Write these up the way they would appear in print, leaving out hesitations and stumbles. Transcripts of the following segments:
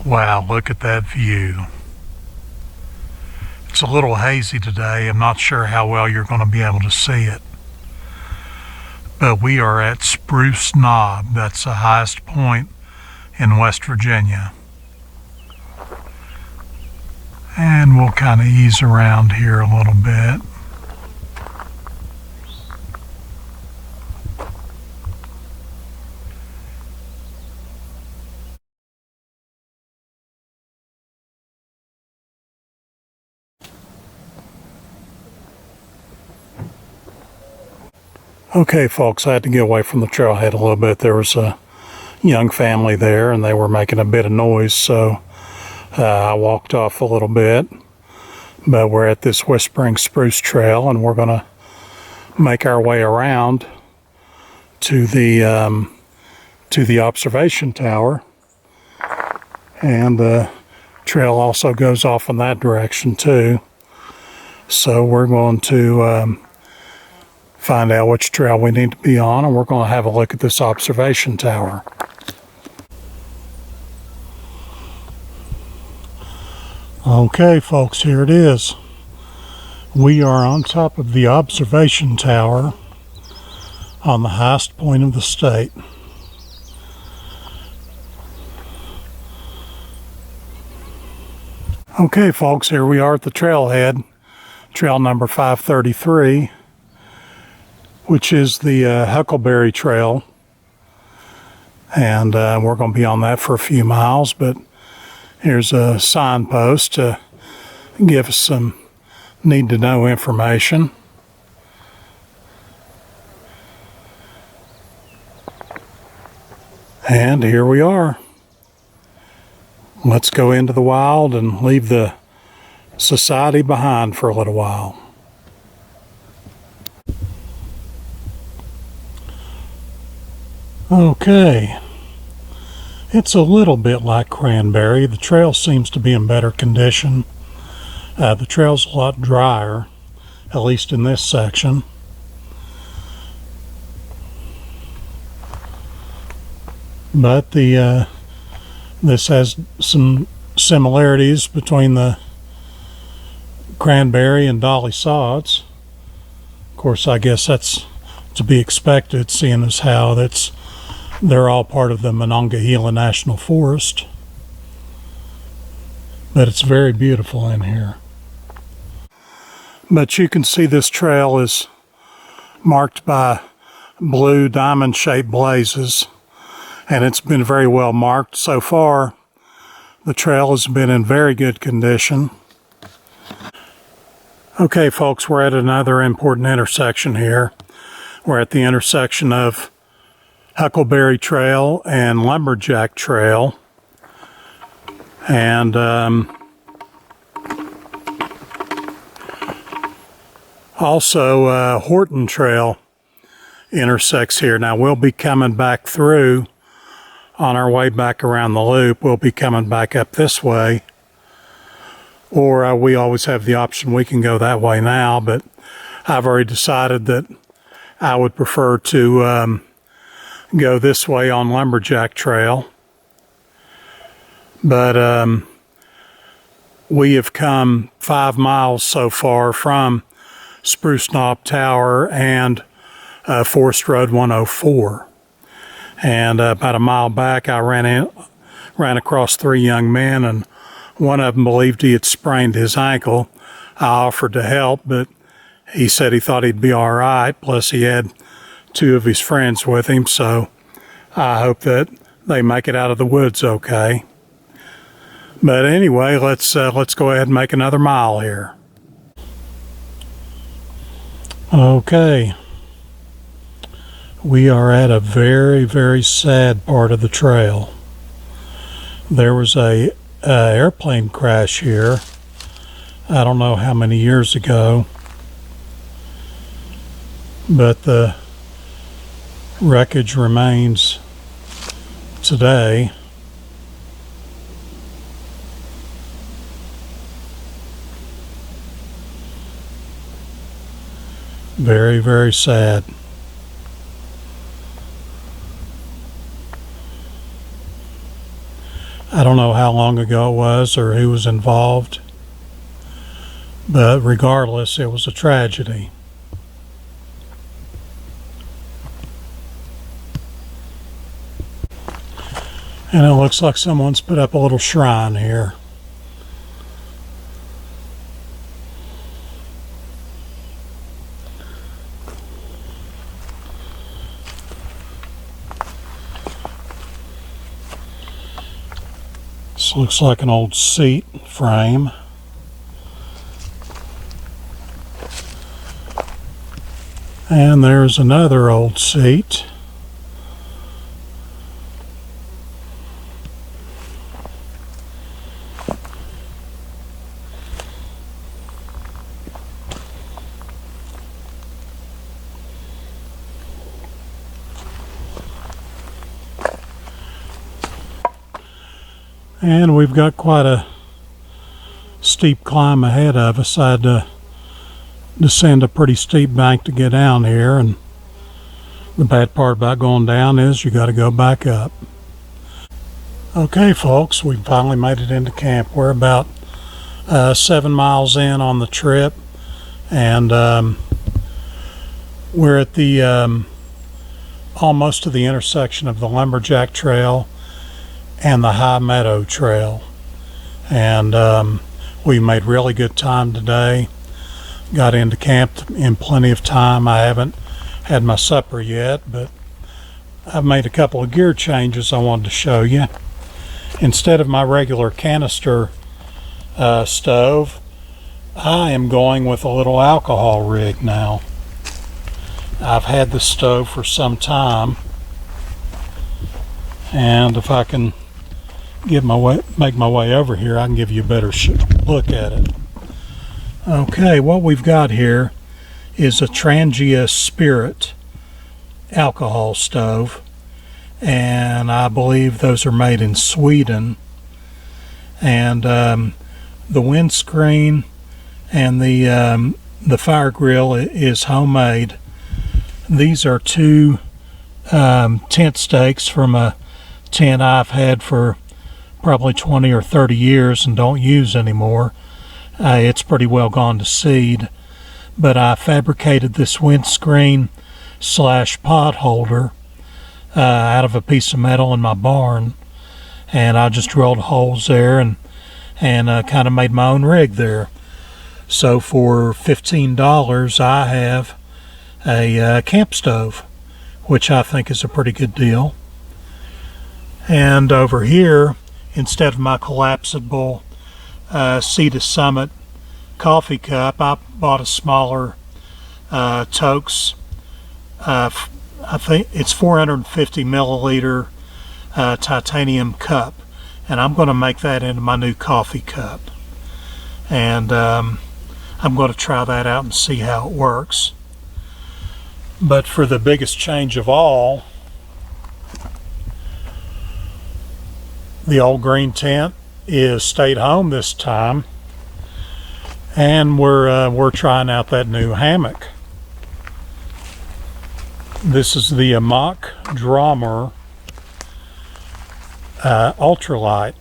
Wow, look at that view. It's a little hazy today. I'm not sure how well you're going to be able to see it. But we are at Spruce Knob. That's the highest point in West Virginia. And we'll kind of ease around here a little bit. Okay, folks, I had to get away from the trailhead a little bit. There was a young family there and they were making a bit of noise, so I walked off a little bit. But we're at this Whispering Spruce Trail and we're going to make our way around to the observation tower. And the trail also goes off in that direction too. So we're going to find out which trail we need to be on, and we're going to have a look at this observation tower. Okay, folks, here it is. We are on top of the observation tower on the highest point of the state. Okay, folks, here we are at the trailhead, trail number 533. Which is the Huckleberry Trail, and we're going to be on that for a few miles, but here's a signpost to give us some need-to-know information. And here we are. Let's go into the wild and leave the society behind for a little while. Okay, it's a little bit like Cranberry. The trail seems to be in better condition. The trail's a lot drier, at least in this section. But this has some similarities between the Cranberry and Dolly Sods. Of course, I guess that's to be expected, seeing as how they're all part of the Monongahela National Forest. But it's very beautiful in here. But you can see this trail is marked by blue diamond-shaped blazes, and it's been very well marked so far. The trail has been in very good condition. Okay, folks, we're at another important intersection here. We're at the intersection of Huckleberry Trail and Lumberjack Trail, and also Horton Trail intersects here. Now we'll be coming back through on our way back around the loop. We'll be coming back up this way, or we always have the option we can go that way now, but I've already decided that I would prefer to go this way on Lumberjack Trail. But we have come 5 miles so far from Spruce Knob Tower and Forest Road 104. And about a mile back, I ran across 3 young men, and one of them believed he had sprained his ankle. I offered to help, but he said he thought he'd be all right. Plus, he had 2 of his friends with him, so I hope that they make it out of the woods okay. But anyway, let's go ahead and make another mile here. Okay, we are at a very, very sad part of the trail. There was a airplane crash here. I don't know how many years ago, but the wreckage remains today. Very, very sad. I don't know how long ago it was or who was involved, but regardless, it was a tragedy. And it looks like someone's put up a little shrine here. This looks like an old seat frame. And there's another old seat. And we've got quite a steep climb ahead of us. I had to descend a pretty steep bank to get down here, and the bad part about going down is you got to go back up. Okay folks, we finally made it into camp. We're about 7 miles in on the trip, and we're at the almost to the intersection of the Lumberjack Trail and the High Meadow Trail, and we made really good time today. Got into camp in plenty of time. I haven't had my supper yet, but I've made a couple of gear changes I wanted to show you. Instead of my regular canister stove, I am going with a little alcohol rig now. I've had this stove for some time, and if I can make my way over here, I can give you a better look at it. Okay, what we've got here is a Trangia Spirit alcohol stove, and I believe those are made in Sweden. And the windscreen and the fire grill is homemade. These are two tent stakes from a tent I've had for probably 20 or 30 years and don't use anymore. It's pretty well gone to seed, but I fabricated this windscreen / pod holder out of a piece of metal in my barn, and I just drilled holes there and kind of made my own rig there. So for $15 I have a camp stove, which I think is a pretty good deal. And over here, instead of my collapsible Sea to Summit coffee cup, I bought a smaller Tokes. I think it's 450 milliliter titanium cup, and I'm going to make that into my new coffee cup. And I'm going to try that out and see how it works. But for the biggest change of all, the old green tent is stayed home this time, and we're trying out that new hammock. This is the Amok Drommer Ultralight,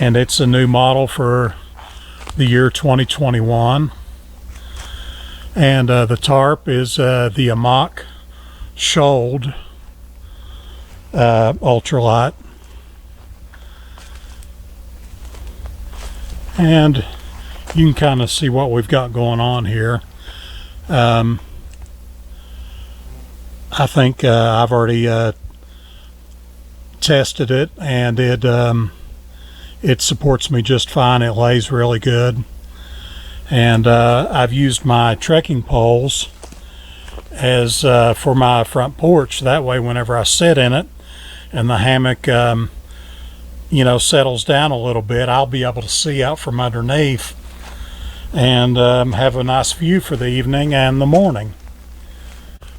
and it's a new model for the year 2021. And the tarp is the Amok Shoulder Ultralight. And you can kind of see what we've got going on here. I think I've already tested it, and it supports me just fine. It lays really good. And I've used my trekking poles as for my front porch. That way, whenever I sit in it and the hammock settles down a little bit, I'll be able to see out from underneath and have a nice view for the evening and the morning.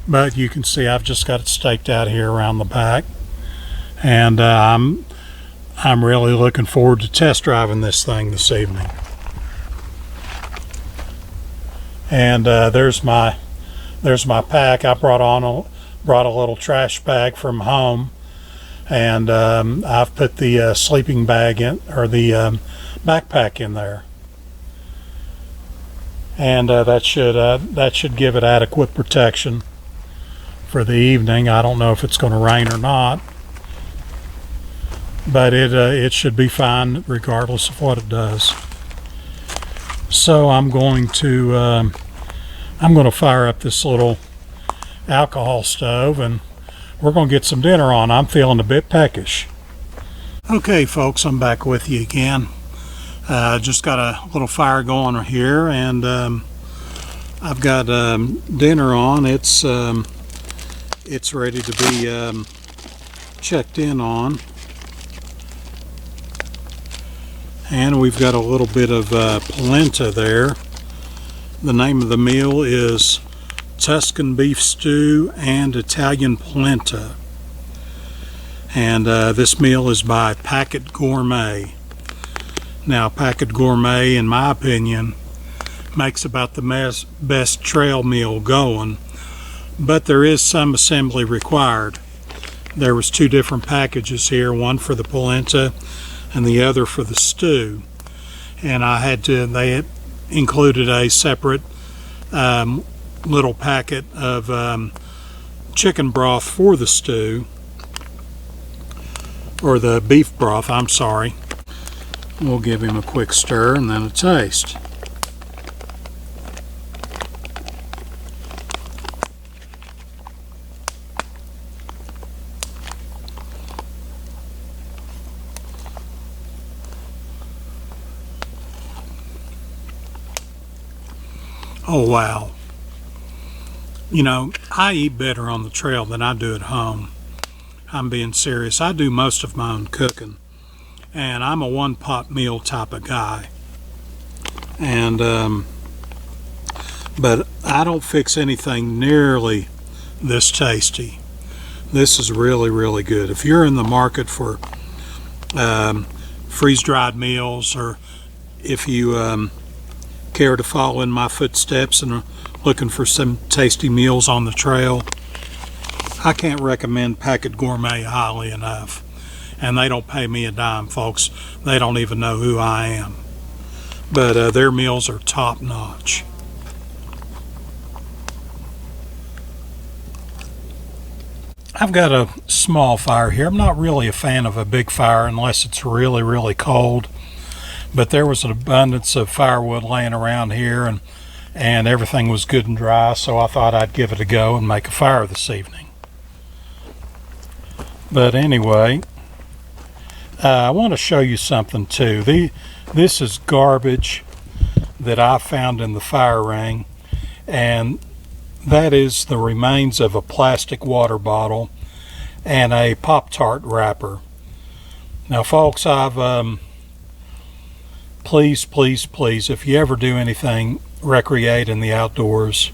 But you can see I've just got it staked out here around the back, and I'm really looking forward to test driving this thing this evening. And there's my pack. I brought a little trash bag from home and I've put the sleeping bag in, or the backpack in there, and that should give it adequate protection for the evening. I don't know if it's going to rain or not, but it should be fine regardless of what it does. So I'm going to fire up this little alcohol stove, and we're going to get some dinner on. I'm feeling a bit peckish. Okay, folks, I'm back with you again. Just got a little fire going here, and I've got dinner on. It's ready to be checked in on, and we've got a little bit of polenta there. The name of the meal is Tuscan beef stew and Italian polenta, and this meal is by Packet Gourmet. Now, Packet Gourmet, in my opinion, makes about the best trail meal going, but there is some assembly required. There was 2 different packages here, one for the polenta and the other for the stew, and they had included a separate little packet of chicken broth for the stew, or the beef broth, I'm sorry. We'll give him a quick stir and then a taste. Oh wow. You know, I eat better on the trail than I do at home. I'm being serious. I do most of my own cooking, and I'm a one-pot meal type of guy. And but I don't fix anything nearly this tasty. This is really, really good. If you're in the market for freeze-dried meals, or if you care to follow in my footsteps and are looking for some tasty meals on the trail, I can't recommend Packet Gourmet highly enough. And they don't pay me a dime, folks. They don't even know who I am. But their meals are top notch. I've got a small fire here. I'm not really a fan of a big fire unless it's really, really cold. But there was an abundance of firewood laying around here, and everything was good and dry, so I thought I'd give it a go and make a fire this evening. But anyway, I want to show you something too. This is garbage that I found in the fire ring, and that is the remains of a plastic water bottle and a Pop-Tart wrapper. Now, folks, please, please, please, if you ever do anything, recreate in the outdoors,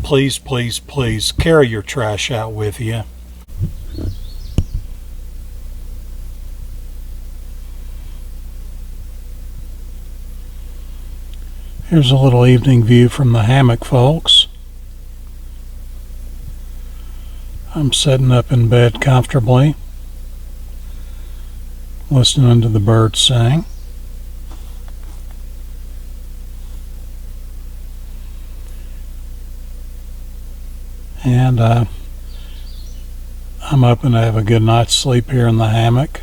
please, please, please carry your trash out with you. Here's a little evening view from the hammock, folks. I'm sitting up in bed comfortably, listening to the birds sing. And I'm hoping to have a good night's sleep here in the hammock.